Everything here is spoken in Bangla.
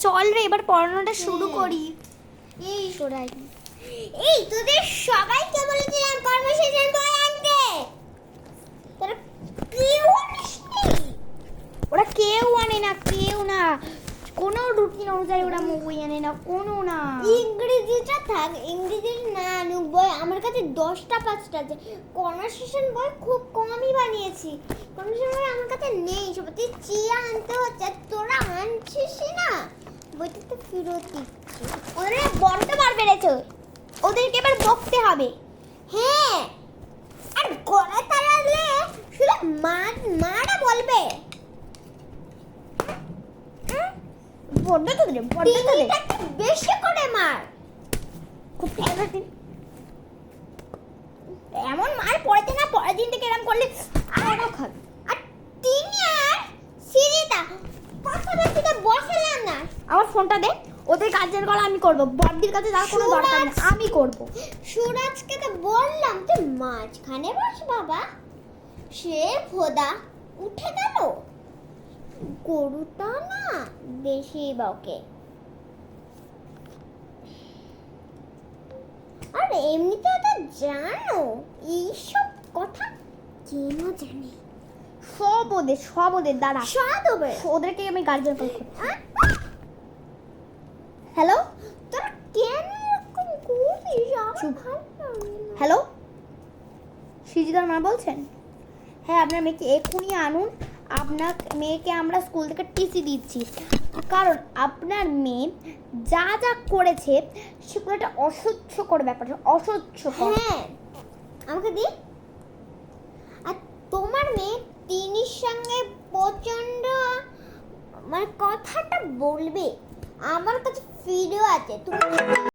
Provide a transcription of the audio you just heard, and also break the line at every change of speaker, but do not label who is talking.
চল রে এবার পড়ানোটা শুরু করি।
এই সরাই, এই তোদের সবাইকে বলেছিলাম কনভারসেশন বই আনতে, তোরা কেউ আনিসনি।
ওরা কেউ আনে না, কেউ না, কোনো রুটিন অনুযায়ী ওরা বই আনে না, কোনো না।
ইংরেজিটা থাক, ইংরেজি না আনুক বই, আমার কাছে 10টা 5টা আছে। কনভারসেশন বই খুব কমই বানিয়েছি, কনভারসেশন বই আমার কাছে নেই। সবাই চিয়া আনতে হচ্ছে, তোরা আনছিস না, বইটা তো ফেরত দিচ্ছি।
ওদের বড্ড বার বেড়েছে, ওদেরকে এবার বকতে হবে।
হ্যাঁ, আর গলা তাড়ালে শুধু মারা বলবে।
বড্ড তোদের, বড্ড তোদের
তিনটাকে বেশি করে মার।
খুব ঠিক। এমন মার পড়েছে না, পরের দিন থেকে এরকম করলে আরো খাবে।
আর তিনি আর সিরিতা কথা বলতে বসালাম না।
আমার ফোনটা দে, ওদের কাজের গলা আমি করব, বড়দির কাছে যাওয়ার কোনো দরকার নেই, আমি করব।
সুরাজকে তো বললাম তুই মাঝখানে বস বাবা, সে ভোদা উঠে গেল। গরুটা না বেশি বকে, আর এমনিতে তো জানো এইসব কথা কেন জানে,
সব ওদের দ্বারা
সব হবে।
ওদেরকে আমি গার্জেন কল করব। হ্যালো
তোরা কেন এরকম করিস?
চুপ।
ভালো লাগে না।
হ্যালো, সৃজিতার মা বলছেন? হ্যাঁ, আপনার মেয়েকে এক্ষুনি আনুন, আপনার মেয়েকে আমরা স্কুল থেকে টিসি দিচ্ছি, কারণ আপনার মেয়ে যা যা করেছে সেগুলো একটা অসহ্যকর ব্যাপার, অসহ্যকর।
হ্যাঁ, আমাকে দি। আর তোমার মেয়ে তিনির সঙ্গে প্রচন্ড মানে কথাটা বলবে, আমার কাছে ভিডিও আছে, তুমি